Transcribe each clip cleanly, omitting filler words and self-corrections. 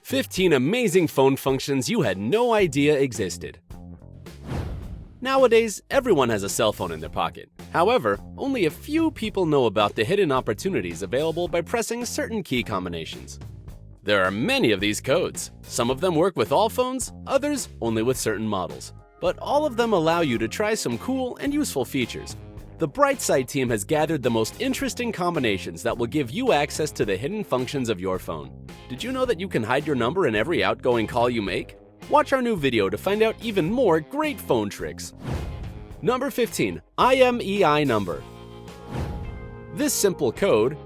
15 amazing phone functions you had no idea existed. Nowadays, everyone has a cell phone in their pocket. However, only a few people know about the hidden opportunities available by pressing certain key combinations. There are many of these codes. Some of them work with all phones, others only with certain models. But all of them allow you to try some cool and useful features. The Brightside team has gathered the most interesting combinations that will give you access to the hidden functions of your phone. Did you know that you can hide your number in every outgoing call you make? Watch our new video to find out even more great phone tricks. Number 15. IMEI number. This simple code,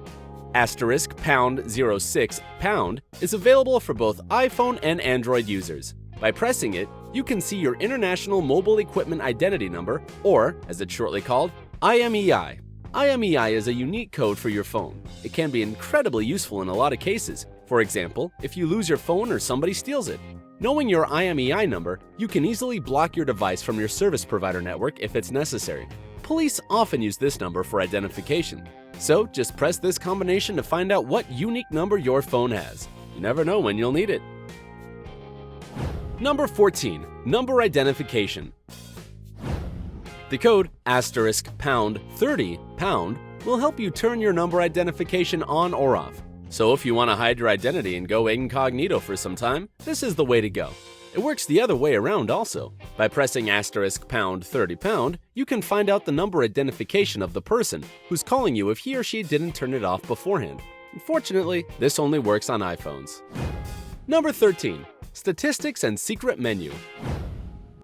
*##06# is available for both iPhone and Android users. By pressing it, you can see your International Mobile Equipment Identity Number, or, as it's shortly called, IMEI. IMEI is a unique code for your phone. It can be incredibly useful in a lot of cases. For example, if you lose your phone or somebody steals it. Knowing your IMEI number, you can easily block your device from your service provider network if it's necessary. Police often use this number for identification. So just press this combination to find out what unique number your phone has. You never know when you'll need it. Number 14. Number identification. The code *##30# will help you turn your number identification on or off. So if you want to hide your identity and go incognito for some time, this is the way to go. It works the other way around also. By pressing *#30#, you can find out the number identification of the person who's calling you if he or she didn't turn it off beforehand. Unfortunately, this only works on iPhones. Number 13. Statistics and secret menu.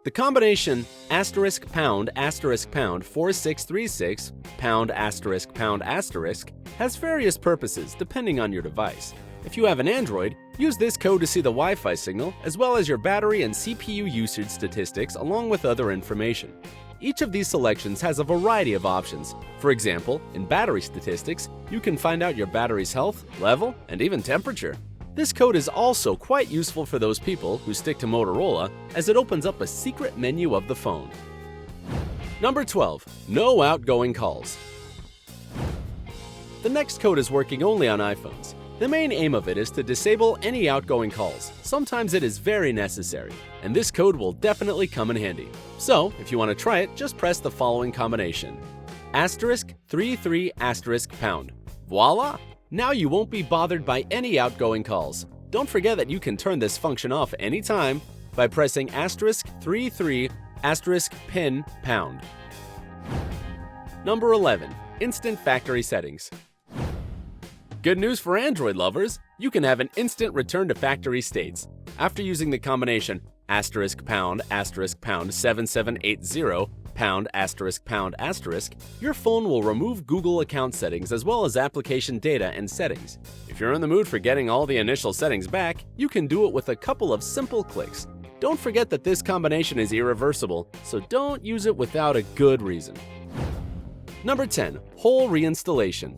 The combination *##4636# has various purposes depending on your device. If you have an Android, use this code to see the Wi-Fi signal as well as your battery and CPU usage statistics along with other information. Each of these selections has a variety of options. For example, in battery statistics, you can find out your battery's health, level, and even temperature. This code is also quite useful for those people who stick to Motorola, as it opens up a secret menu of the phone. Number 12. No outgoing calls. The next code is working only on iPhones. The main aim of it is to disable any outgoing calls. Sometimes it is very necessary, and this code will definitely come in handy. So, if you want to try it, just press the following combination. *33*#. Voila! Now you won't be bothered by any outgoing calls. Don't forget that you can turn this function off anytime by pressing *33**#. Number 11. Instant factory settings. Good news for Android lovers! You can have an instant return to factory states. After using the combination *##7780#*##*#, your phone will remove Google account settings as well as application data and settings. If you're in the mood for getting all the initial settings back, you can do it with a couple of simple clicks. Don't forget that this combination is irreversible, so don't use it without a good reason. Number 10. Whole reinstallation.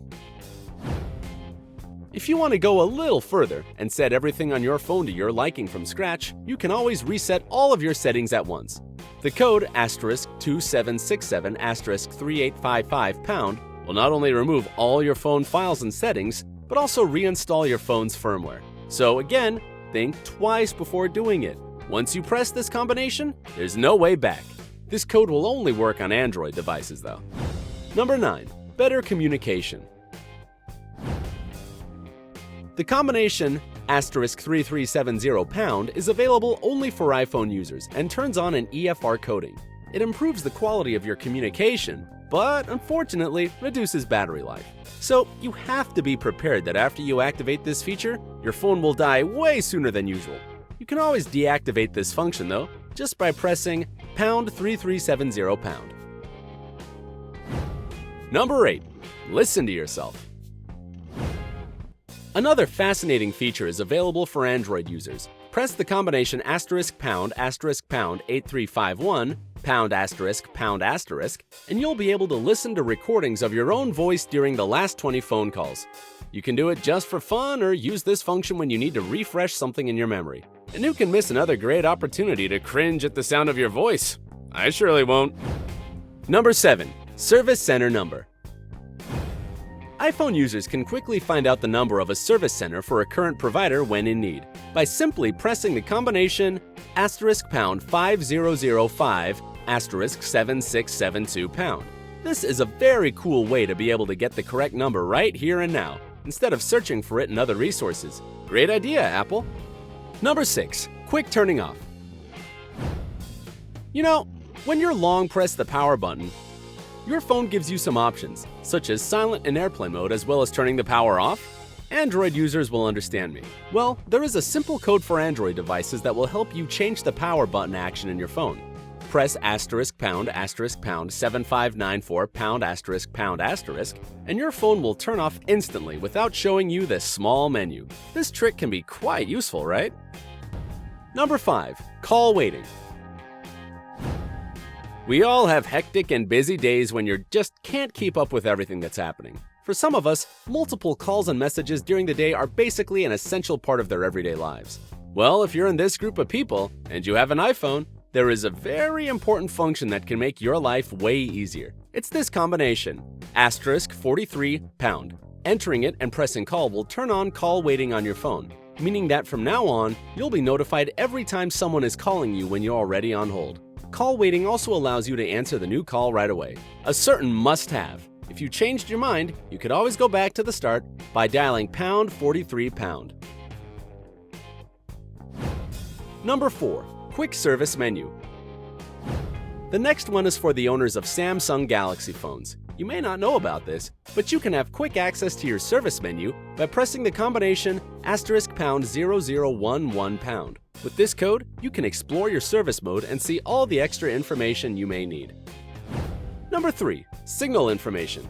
If you want to go a little further and set everything on your phone to your liking from scratch, you can always reset all of your settings at once. The code *2767*3855# will not only remove all your phone files and settings, but also reinstall your phone's firmware. So again, think twice before doing it. Once you press this combination, there's no way back. This code will only work on Android devices though. Number 9. Better communication. The combination *3370# is available only for iPhone users and turns on an EFR coding. It improves the quality of your communication, but unfortunately reduces battery life. So you have to be prepared that after you activate this feature, your phone will die way sooner than usual. You can always deactivate this function though, just by pressing #3370#. Number 8. Listen to yourself. Another fascinating feature is available for Android users. Press the combination *###8351# and you'll be able to listen to recordings of your own voice during the last 20 phone calls. You can do it just for fun or use this function when you need to refresh something in your memory. And who can miss another great opportunity to cringe at the sound of your voice? I surely won't. Number 7. Service Center Number. iPhone users can quickly find out the number of a service center for a current provider when in need. by simply pressing the combination *5005 *7672#. This is a very cool way to be able to get the correct number right here and now, instead of searching for it in other resources. Great idea, Apple! Number 6. Quick turning off. You know, when you long press the power button, your phone gives you some options, such as silent and airplane mode, as well as turning the power off. Android users will understand me. Well, there is a simple code for Android devices that will help you change the power button action in your phone. Press ***7594 ***, and your phone will turn off instantly without showing you this small menu. This trick can be quite useful, right? Number 5. Call waiting. We all have hectic and busy days when you just can't keep up with everything that's happening. For some of us, multiple calls and messages during the day are basically an essential part of their everyday lives. Well, if you're in this group of people and you have an iPhone, there is a very important function that can make your life way easier. It's this combination, *43#. Entering it and pressing call will turn on call waiting on your phone, meaning that from now on, you'll be notified every time someone is calling you when you're already on hold. Call waiting also allows you to answer the new call right away, a certain must-have. If you changed your mind, you could always go back to the start by dialing #43#. Number 4. Quick service menu. The next one is for the owners of Samsung Galaxy phones. You may not know about this, but you can have quick access to your service menu by pressing the combination *0011#. With this code, you can explore your service mode and see all the extra information you may need. Number 3. Signal information.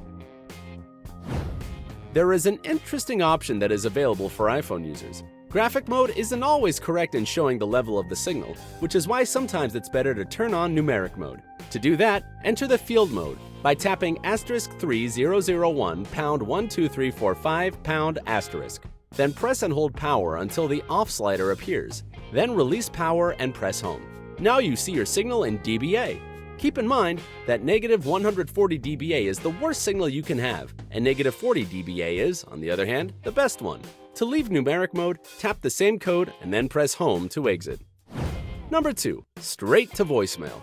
There is an interesting option that is available for iPhone users. Graphic mode isn't always correct in showing the level of the signal, which is why sometimes it's better to turn on numeric mode. To do that, enter the field mode by tapping *3001#12345#*. Then press and hold power until the off slider appears. Then release power and press home. Now you see your signal in dBA. Keep in mind that -140 dBA is the worst signal you can have, and -40 dBA is, on the other hand, the best one. To leave numeric mode, tap the same code and then press home to exit. Number 2. Straight to voicemail.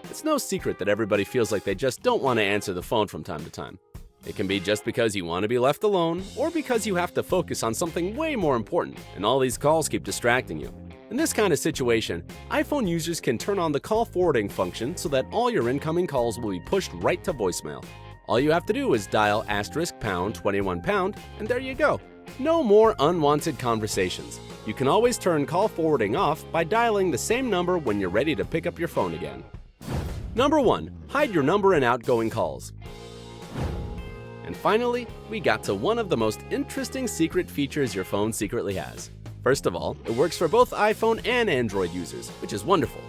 It's no secret that everybody feels like they just don't want to answer the phone from time to time. It can be just because you want to be left alone, or because you have to focus on something way more important, and all these calls keep distracting you. In this kind of situation, iPhone users can turn on the call forwarding function so that all your incoming calls will be pushed right to voicemail. All you have to do is dial *21#, and there you go. No more unwanted conversations. You can always turn call forwarding off by dialing the same number when you're ready to pick up your phone again. Number 1. Hide your number in outgoing calls. And finally, we got to one of the most interesting secret features your phone secretly has. First of all, it works for both iPhone and Android users, which is wonderful.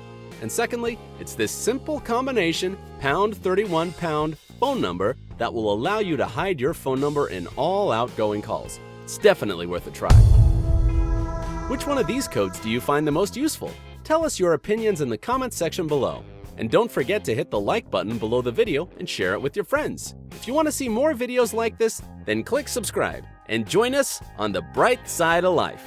And secondly, it's this simple combination #31# phone number that will allow you to hide your phone number in all outgoing calls. It's definitely worth a try. Which one of these codes do you find the most useful? Tell us your opinions in the comments section below. And don't forget to hit the like button below the video and share it with your friends. If you want to see more videos like this, then click subscribe and join us on the bright side of life.